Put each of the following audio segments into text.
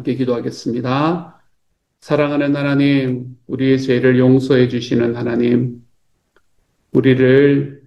함께 기도하겠습니다. 사랑하는 하나님, 우리의 죄를 용서해 주시는 하나님, 우리를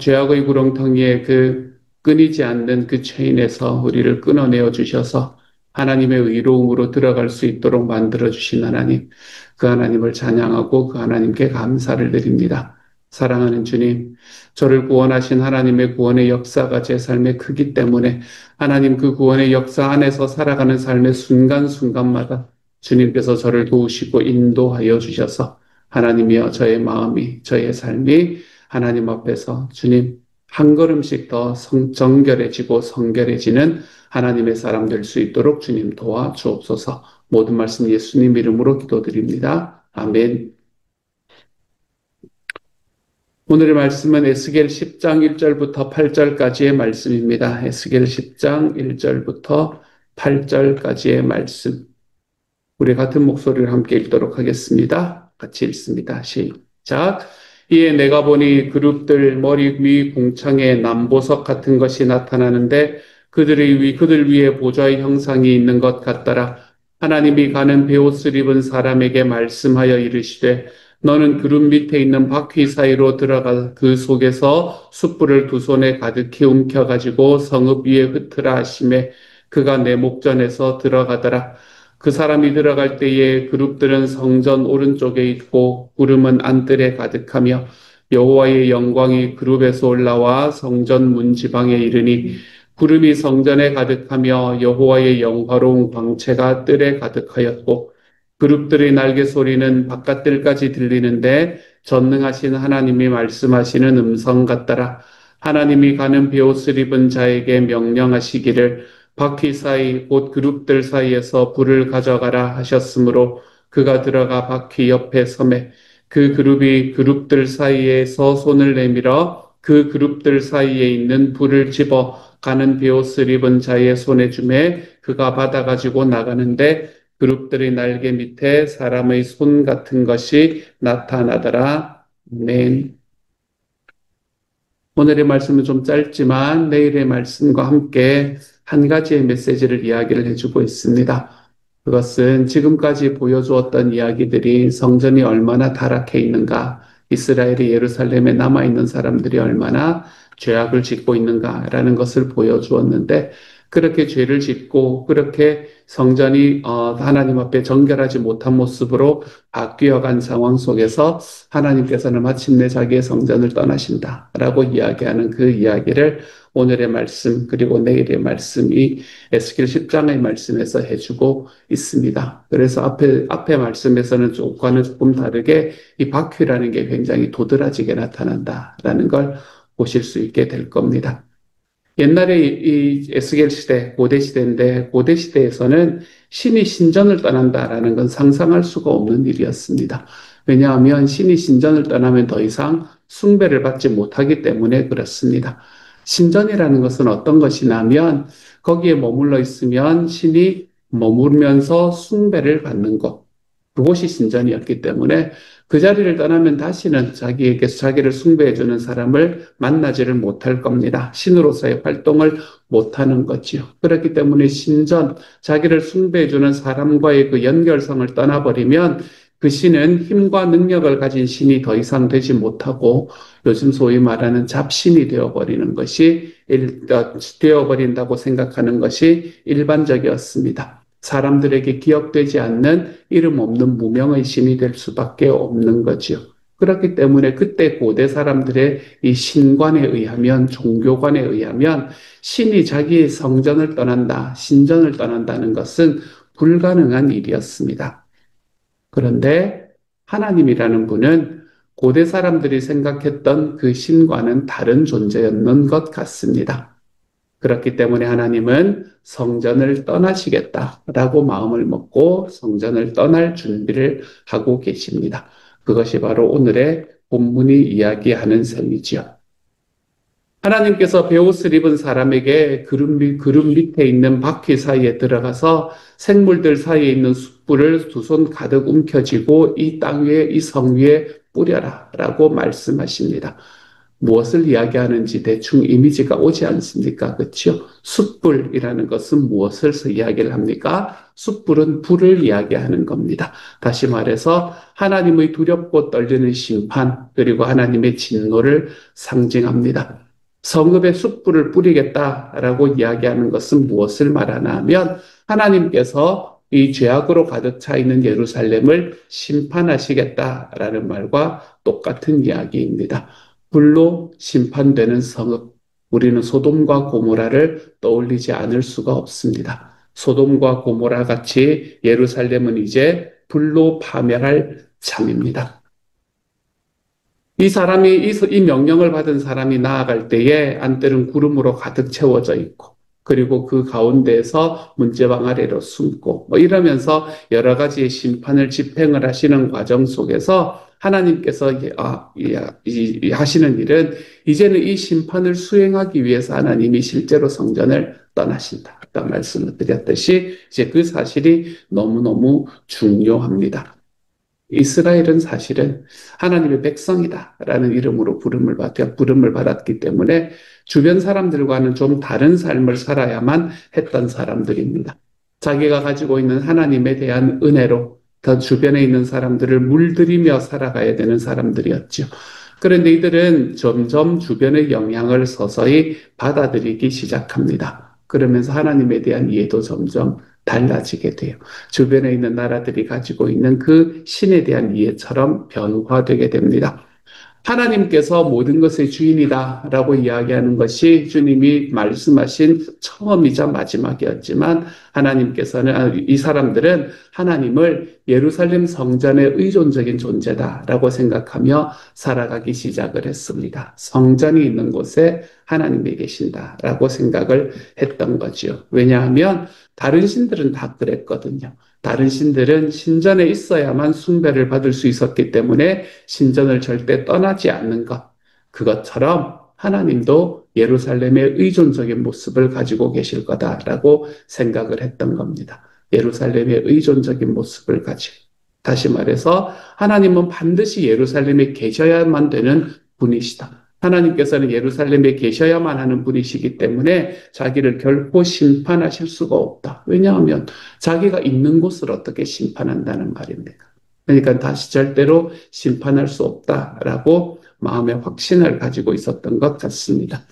죄악의 구렁텅이에 그 끊이지 않는 그 체인에서 우리를 끊어내어 주셔서 하나님의 의로움으로 들어갈 수 있도록 만들어 주신 하나님, 그 하나님을 찬양하고 그 하나님께 감사를 드립니다. 사랑하는 주님, 저를 구원하신 하나님의 구원의 역사가 제 삶에 크기 때문에 하나님 그 구원의 역사 안에서 살아가는 삶의 순간순간마다 주님께서 저를 도우시고 인도하여 주셔서 하나님이여 저의 마음이, 저의 삶이 하나님 앞에서 주님 한 걸음씩 더 정결해지고 성결해지는 하나님의 사람 될 수 있도록 주님 도와주옵소서. 모든 말씀 예수님 이름으로 기도드립니다. 아멘. 오늘의 말씀은 에스겔 10장 1절부터 8절까지의 말씀입니다. 에스겔 10장 1절부터 8절까지의 말씀. 우리 같은 목소리를 함께 읽도록 하겠습니다. 같이 읽습니다. 시작. 이에 내가 보니 그룹들 머리 위 궁창에 남보석 같은 것이 나타나는데 그들 위에 보좌의 형상이 있는 것 같더라. 하나님이 가는 베옷을 입은 사람에게 말씀하여 이르시되 너는 그룹 밑에 있는 바퀴 사이로 들어가 그 속에서 숯불을 두 손에 가득히 움켜가지고 성읍 위에 흩으라 하시매 그가 내 목전에서 들어가더라. 그 사람이 들어갈 때에 그룹들은 성전 오른쪽에 있고 구름은 안뜰에 가득하며 여호와의 영광이 그룹에서 올라와 성전 문지방에 이르니 구름이 성전에 가득하며 여호와의 영화로운 광채가 뜰에 가득하였고 그룹들의 날개 소리는 바깥뜰까지 들리는데 전능하신 하나님이 말씀하시는 음성 같더라. 하나님이 가는 베옷을 입은 자에게 명령하시기를 바퀴 사이 곧 그룹들 사이에서 불을 가져가라 하셨으므로 그가 들어가 바퀴 옆에 서매 그 그룹이 그룹들 사이에서 손을 내밀어 그 그룹들 사이에 있는 불을 집어 가는 베옷을 입은 자의 손에 주매 그가 받아가지고 나가는데 그룹들의 날개 밑에 사람의 손 같은 것이 나타나더라. 아멘. 오늘의 말씀은 좀 짧지만 내일의 말씀과 함께 한 가지의 메시지를 이야기를 해주고 있습니다. 그것은 지금까지 보여주었던 이야기들이 성전이 얼마나 타락해 있는가, 이스라엘이 예루살렘에 남아있는 사람들이 얼마나 죄악을 짓고 있는가라는 것을 보여주었는데 그렇게 죄를 짓고 그렇게 성전이 하나님 앞에 정결하지 못한 모습으로 바뀌어간 상황 속에서 하나님께서는 마침내 자기의 성전을 떠나신다라고 이야기하는 그 이야기를 오늘의 말씀 그리고 내일의 말씀이 에스겔 10장의 말씀에서 해주고 있습니다. 그래서 앞에 말씀에서는 조금과는 조금 다르게 이 바퀴라는 게 굉장히 도드라지게 나타난다라는 걸 보실 수 있게 될 겁니다. 옛날에 이 에스겔 시대, 고대 시대인데 고대 시대에서는 신이 신전을 떠난다라는 건 상상할 수가 없는 일이었습니다. 왜냐하면 신이 신전을 떠나면 더 이상 숭배를 받지 못하기 때문에 그렇습니다. 신전이라는 것은 어떤 것이냐면 거기에 머물러 있으면 신이 머물면서 숭배를 받는 것. 그곳이 신전이었기 때문에 그 자리를 떠나면 다시는 자기에게서 자기를 숭배해주는 사람을 만나지를 못할 겁니다. 신으로서의 활동을 못하는 거지요. 그렇기 때문에 신전, 자기를 숭배해주는 사람과의 그 연결성을 떠나버리면 그 신은 힘과 능력을 가진 신이 더 이상 되지 못하고 요즘 소위 말하는 잡신이 되어버리는 것이 되어버린다고 생각하는 것이 일반적이었습니다. 사람들에게 기억되지 않는 이름 없는 무명의 신이 될 수밖에 없는 거지요. 그렇기 때문에 그때 고대 사람들의 이 신관에 의하면, 종교관에 의하면 신이 자기의 성전을 떠난다, 신전을 떠난다는 것은 불가능한 일이었습니다. 그런데 하나님이라는 분은 고대 사람들이 생각했던 그 신과는 다른 존재였는 것 같습니다. 그렇기 때문에 하나님은 성전을 떠나시겠다라고 마음을 먹고 성전을 떠날 준비를 하고 계십니다. 그것이 바로 오늘의 본문이 이야기하는 셈이지요. 하나님께서 베옷을 입은 사람에게 그룹 밑에 있는 바퀴 사이에 들어가서 생물들 사이에 있는 숯불을 두 손 가득 움켜쥐고 이 땅 위에 이 성 위에 뿌려라 라고 말씀하십니다. 무엇을 이야기하는지 대충 이미지가 오지 않습니까? 그렇죠? 숯불이라는 것은 무엇을 이야기를 합니까? 숯불은 불을 이야기하는 겁니다. 다시 말해서 하나님의 두렵고 떨리는 심판 그리고 하나님의 진노를 상징합니다. 성읍에 숯불을 뿌리겠다라고 이야기하는 것은 무엇을 말하나 하면 하나님께서 이 죄악으로 가득 차 있는 예루살렘을 심판하시겠다라는 말과 똑같은 이야기입니다. 불로 심판되는 성읍, 우리는 소돔과 고모라를 떠올리지 않을 수가 없습니다. 소돔과 고모라 같이 예루살렘은 이제 불로 파멸할 참입니다. 이 명령을 받은 사람이 나아갈 때에 안뜰은 구름으로 가득 채워져 있고, 그리고 그 가운데에서 문제방 아래로 숨고, 이러면서 여러 가지의 심판을 집행을 하시는 과정 속에서 하나님께서 하시는 일은 이제는 이 심판을 수행하기 위해서 하나님이 실제로 성전을 떠나신다. 아까 말씀을 드렸듯이 이제 그 사실이 너무너무 중요합니다. 이스라엘은 사실은 하나님의 백성이다라는 이름으로 부름을 받았기 때문에 주변 사람들과는 좀 다른 삶을 살아야만 했던 사람들입니다. 자기가 가지고 있는 하나님에 대한 은혜로 더 주변에 있는 사람들을 물들이며 살아가야 되는 사람들이었죠. 그런데 이들은 점점 주변의 영향을 서서히 받아들이기 시작합니다. 그러면서 하나님에 대한 이해도 점점 달라지게 돼요. 주변에 있는 나라들이 가지고 있는 그 신에 대한 이해처럼 변화되게 됩니다. 하나님께서 모든 것의 주인이다라고 이야기하는 것이 주님이 말씀하신 처음이자 마지막이었지만 이 사람들은 하나님을 예루살렘 성전의 의존적인 존재다라고 생각하며 살아가기 시작을 했습니다. 성전이 있는 곳에 하나님이 계신다라고 생각을 했던 거죠. 왜냐하면 다른 신들은 다 그랬거든요. 다른 신들은 신전에 있어야만 숭배를 받을 수 있었기 때문에 신전을 절대 떠나지 않는 것. 그것처럼 하나님도 예루살렘의 의존적인 모습을 가지고 계실 거다라고 생각을 했던 겁니다. 예루살렘의 의존적인 모습을 가지고. 다시 말해서 하나님은 반드시 예루살렘에 계셔야만 되는 분이시다. 하나님께서는 예루살렘에 계셔야만 하는 분이시기 때문에 자기를 결코 심판하실 수가 없다. 왜냐하면 자기가 있는 곳을 어떻게 심판한다는 말입니까? 그러니까 다시 절대로 심판할 수 없다라고 마음의 확신을 가지고 있었던 것 같습니다.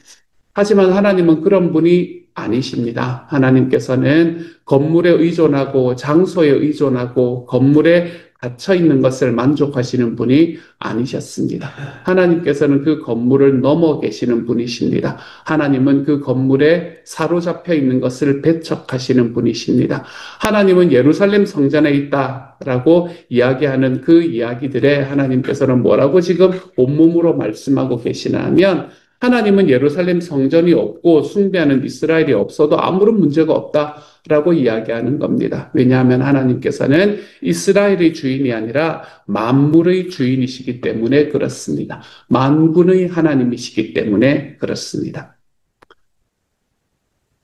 하지만 하나님은 그런 분이 아니십니다. 하나님께서는 건물에 의존하고 장소에 의존하고 건물에 갇혀 있는 것을 만족하시는 분이 아니셨습니다. 하나님께서는 그 건물을 넘어 계시는 분이십니다. 하나님은 그 건물에 사로잡혀 있는 것을 배척하시는 분이십니다. 하나님은 예루살렘 성전에 있다라고 이야기하는 그 이야기들에 하나님께서는 뭐라고 지금 온몸으로 말씀하고 계시나 하면 하나님은 예루살렘 성전이 없고 숭배하는 이스라엘이 없어도 아무런 문제가 없다라고 이야기하는 겁니다. 왜냐하면 하나님께서는 이스라엘의 주인이 아니라 만물의 주인이시기 때문에 그렇습니다. 만군의 하나님이시기 때문에 그렇습니다.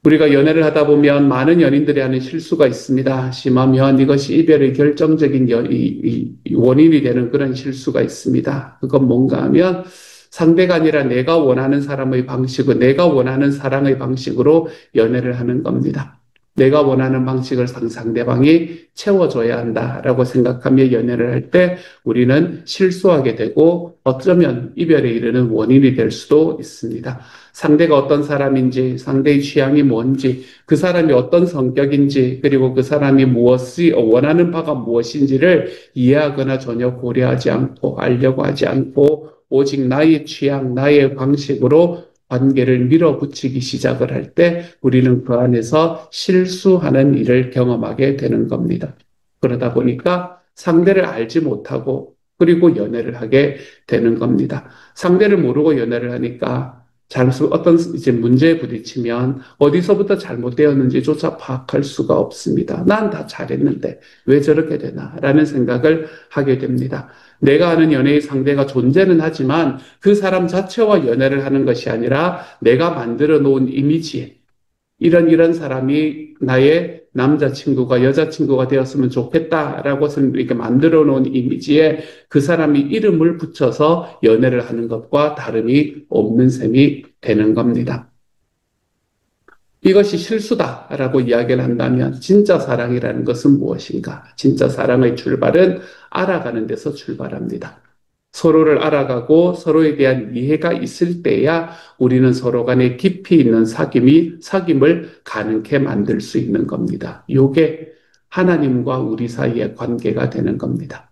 우리가 연애를 하다 보면 많은 연인들이 하는 실수가 있습니다. 심하면 이것이 이별의 결정적인 원인이 되는 그런 실수가 있습니다. 그건 뭔가 하면 상대가 아니라 내가 원하는 사람의 방식은 내가 원하는 사랑의 방식으로 연애를 하는 겁니다. 내가 원하는 방식을 상대방이 채워줘야 한다라고 생각하며 연애를 할 때 우리는 실수하게 되고 어쩌면 이별에 이르는 원인이 될 수도 있습니다. 상대가 어떤 사람인지, 상대의 취향이 뭔지, 그 사람이 어떤 성격인지, 그리고 그 사람이 원하는 바가 무엇인지를 이해하거나 전혀 고려하지 않고 알려고 하지 않고 오직 나의 취향, 나의 방식으로 관계를 밀어붙이기 시작을 할 때 우리는 그 안에서 실수하는 일을 경험하게 되는 겁니다. 그러다 보니까 상대를 알지 못하고 그리고 연애를 하게 되는 겁니다. 상대를 모르고 연애를 하니까 어떤 이제 문제에 부딪히면 어디서부터 잘못되었는지조차 파악할 수가 없습니다. 난 다 잘했는데 왜 저렇게 되나? 라는 생각을 하게 됩니다. 내가 아는 연애의 상대가 존재는 하지만 그 사람 자체와 연애를 하는 것이 아니라 내가 만들어 놓은 이미지에 이런 사람이 나의 남자친구가 여자친구가 되었으면 좋겠다라고 이렇게 만들어 놓은 이미지에 그 사람이 이름을 붙여서 연애를 하는 것과 다름이 없는 셈이 되는 겁니다. 이것이 실수다라고 이야기를 한다면 진짜 사랑이라는 것은 무엇인가? 진짜 사랑의 출발은 알아가는 데서 출발합니다. 서로를 알아가고 서로에 대한 이해가 있을 때야 우리는 서로 간에 깊이 있는 사귐을 가능케 만들 수 있는 겁니다. 이게 하나님과 우리 사이의 관계가 되는 겁니다.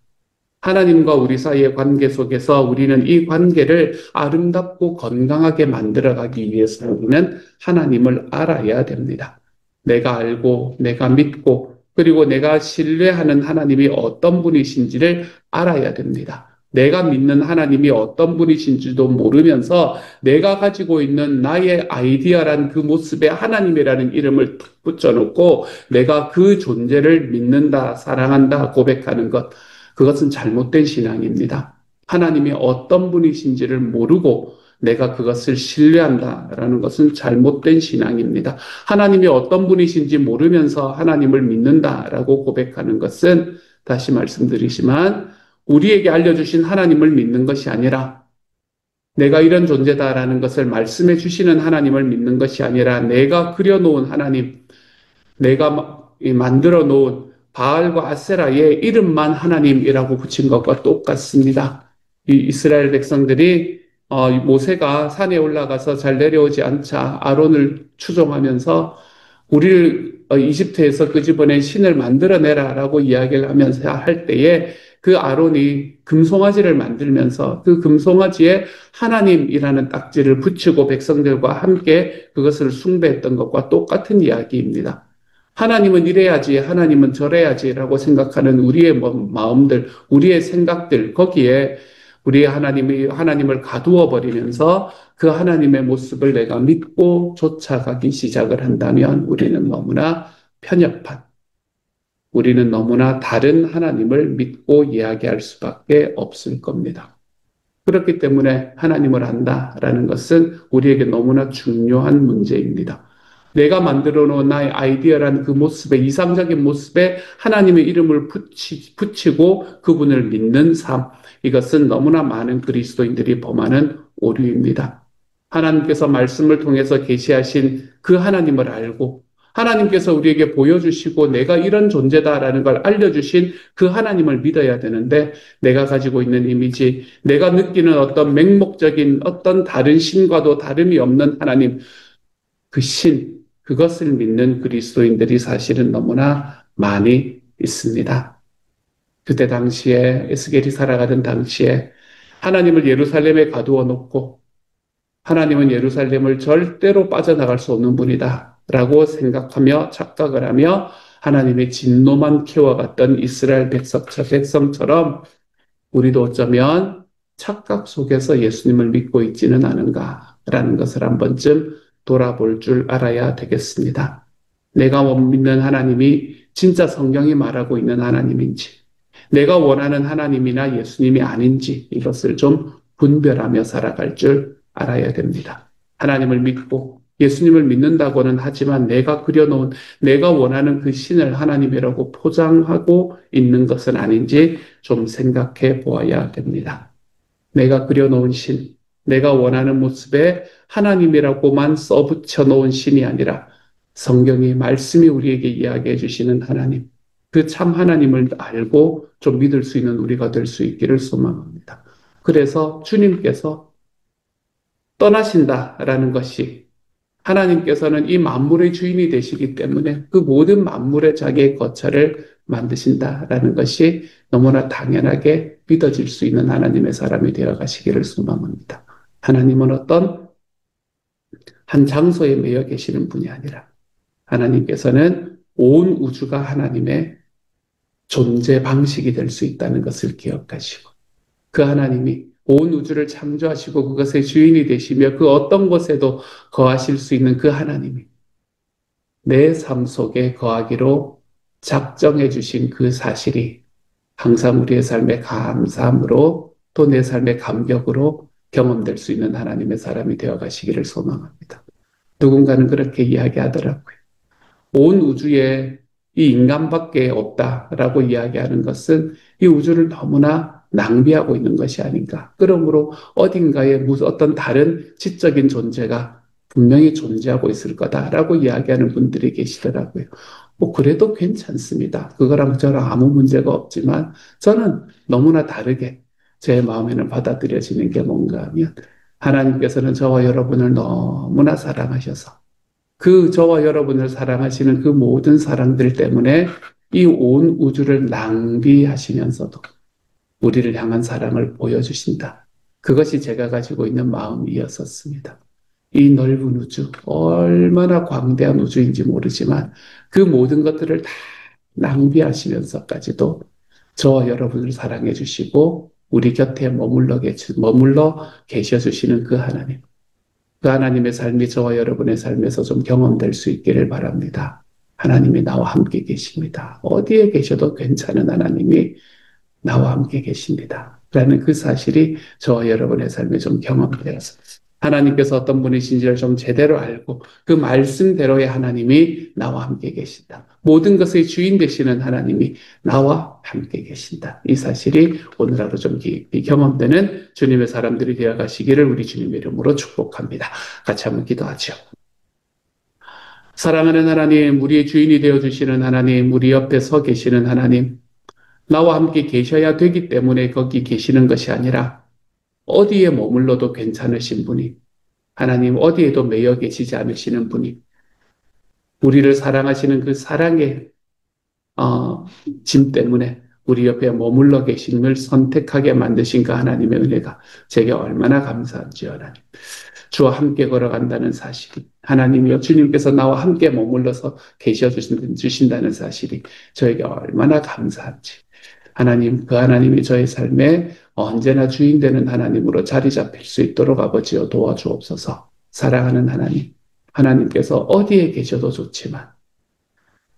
하나님과 우리 사이의 관계 속에서 우리는 이 관계를 아름답고 건강하게 만들어가기 위해서 우리는 하나님을 알아야 됩니다. 내가 알고, 내가 믿고, 그리고 내가 신뢰하는 하나님이 어떤 분이신지를 알아야 됩니다. 내가 믿는 하나님이 어떤 분이신지도 모르면서 내가 가지고 있는 나의 아이디어란 그 모습에 하나님이라는 이름을 탁 붙여놓고 내가 그 존재를 믿는다, 사랑한다, 고백하는 것. 그것은 잘못된 신앙입니다. 하나님이 어떤 분이신지를 모르고 내가 그것을 신뢰한다라는 것은 잘못된 신앙입니다. 하나님이 어떤 분이신지 모르면서 하나님을 믿는다라고 고백하는 것은 다시 말씀드리지만 우리에게 알려주신 하나님을 믿는 것이 아니라 내가 이런 존재다라는 것을 말씀해 주시는 하나님을 믿는 것이 아니라 내가 그려놓은 하나님, 내가 만들어 놓은 바알과 아세라의 이름만 하나님이라고 붙인 것과 똑같습니다. 이 이스라엘 백성들이 모세가 산에 올라가서 잘 내려오지 않자 아론을 추종하면서 우리를 이집트에서 끄집어낸 신을 만들어내라라고 이야기를 하면서 할 때에 그 아론이 금송아지를 만들면서 그 금송아지에 하나님이라는 딱지를 붙이고 백성들과 함께 그것을 숭배했던 것과 똑같은 이야기입니다. 하나님은 이래야지, 하나님은 저래야지라고 생각하는 우리의 마음들, 우리의 생각들, 거기에 우리의 하나님을 가두어 버리면서 그 하나님의 모습을 내가 믿고 쫓아가기 시작을 한다면 우리는 너무나 편협한, 우리는 너무나 다른 하나님을 믿고 이야기할 수밖에 없을 겁니다. 그렇기 때문에 하나님을 안다라는 것은 우리에게 너무나 중요한 문제입니다. 내가 만들어 놓은 나의 아이디어란 그 모습에, 이상적인 모습에 하나님의 이름을 붙이고 그분을 믿는 삶. 이것은 너무나 많은 그리스도인들이 범하는 오류입니다. 하나님께서 말씀을 통해서 계시하신 그 하나님을 알고 하나님께서 우리에게 보여주시고 내가 이런 존재다라는 걸 알려주신 그 하나님을 믿어야 되는데 내가 가지고 있는 이미지, 내가 느끼는 어떤 맹목적인 어떤 다른 신과도 다름이 없는 하나님, 그 신, 그것을 믿는 그리스도인들이 사실은 너무나 많이 있습니다. 그때 당시에 에스겔이 살아가던 당시에 하나님을 예루살렘에 가두어 놓고 하나님은 예루살렘을 절대로 빠져나갈 수 없는 분이다 라고 생각하며 착각을 하며 하나님의 진노만 키워갔던 이스라엘 백성처럼 우리도 어쩌면 착각 속에서 예수님을 믿고 있지는 않은가라는 것을 한 번쯤 돌아볼 줄 알아야 되겠습니다. 내가 못 믿는 하나님이 진짜 성경이 말하고 있는 하나님인지, 내가 원하는 하나님이나 예수님이 아닌지 이것을 좀 분별하며 살아갈 줄 알아야 됩니다. 하나님을 믿고 예수님을 믿는다고는 하지만 내가 그려놓은 내가 원하는 그 신을 하나님이라고 포장하고 있는 것은 아닌지 좀 생각해 보아야 됩니다. 내가 그려놓은 신, 내가 원하는 모습에 하나님이라고만 써붙여 놓은 신이 아니라 성경이 말씀이 우리에게 이야기해 주시는 하나님, 그 참 하나님을 알고 좀 믿을 수 있는 우리가 될 수 있기를 소망합니다. 그래서 주님께서 떠나신다라는 것이 하나님께서는 이 만물의 주인이 되시기 때문에 그 모든 만물의 자기의 거처를 만드신다라는 것이 너무나 당연하게 믿어질 수 있는 하나님의 사람이 되어 가시기를 소망합니다. 하나님은 어떤 한 장소에 매여 계시는 분이 아니라 하나님께서는 온 우주가 하나님의 존재 방식이 될 수 있다는 것을 기억하시고 그 하나님이 온 우주를 창조하시고 그것의 주인이 되시며 그 어떤 곳에도 거하실 수 있는 그 하나님이 내 삶 속에 거하기로 작정해 주신 그 사실이 항상 우리의 삶의 감사함으로 또 내 삶의 감격으로 경험될 수 있는 하나님의 사람이 되어 가시기를 소망합니다. 누군가는 그렇게 이야기하더라고요. 온 우주에 이 인간밖에 없다라고 이야기하는 것은 이 우주를 너무나 낭비하고 있는 것이 아닌가. 그러므로 어딘가에 무슨 어떤 다른 지적인 존재가 분명히 존재하고 있을 거다라고 이야기하는 분들이 계시더라고요. 뭐 그래도 괜찮습니다. 그거랑 저랑 아무 문제가 없지만 저는 너무나 다르게 제 마음에는 받아들여지는 게 뭔가 하면 하나님께서는 저와 여러분을 너무나 사랑하셔서 그 저와 여러분을 사랑하시는 그 모든 사랑들 때문에 이 온 우주를 낭비하시면서도 우리를 향한 사랑을 보여주신다. 그것이 제가 가지고 있는 마음이었었습니다. 이 넓은 우주, 얼마나 광대한 우주인지 모르지만 그 모든 것들을 다 낭비하시면서까지도 저와 여러분을 사랑해 주시고 우리 곁에 머물러 계셔 주시는 그 하나님. 그 하나님의 삶이 저와 여러분의 삶에서 좀 경험될 수 있기를 바랍니다. 하나님이 나와 함께 계십니다. 어디에 계셔도 괜찮은 하나님이 나와 함께 계십니다. 라는 그 사실이 저와 여러분의 삶에 좀 경험되어서 하나님께서 어떤 분이신지를 좀 제대로 알고 그 말씀대로의 하나님이 나와 함께 계신다. 모든 것의 주인 되시는 하나님이 나와 함께 계신다. 이 사실이 오늘 하루 좀 깊이 경험되는 주님의 사람들이 되어 가시기를 우리 주님의 이름으로 축복합니다. 같이 한번 기도하죠. 사랑하는 하나님, 우리의 주인이 되어 주시는 하나님, 우리 옆에 서 계시는 하나님, 나와 함께 계셔야 되기 때문에 거기 계시는 것이 아니라 어디에 머물러도 괜찮으신 분이 하나님 어디에도 매여 계시지 않으시는 분이 우리를 사랑하시는 그 사랑의 짐 때문에 우리 옆에 머물러 계심을 선택하게 만드신 그 하나님의 은혜가 제게 얼마나 감사한지요, 하나님. 주와 함께 걸어간다는 사실이 하나님이여 주님께서 나와 함께 머물러서 계셔 주신다는 사실이 저에게 얼마나 감사한지 하나님, 그 하나님이 저의 삶에 언제나 주인 되는 하나님으로 자리 잡힐 수 있도록 아버지여 도와주옵소서. 사랑하는 하나님, 하나님께서 어디에 계셔도 좋지만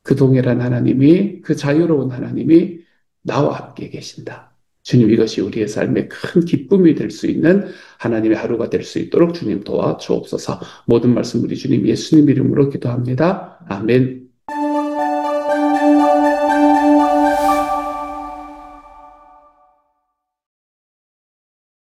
그 동일한 하나님이, 그 자유로운 하나님이 나와 함께 계신다. 주님, 이것이 우리의 삶에 큰 기쁨이 될 수 있는 하나님의 하루가 될 수 있도록 주님 도와주옵소서. 모든 말씀 우리 주님 예수님 이름으로 기도합니다. 아멘.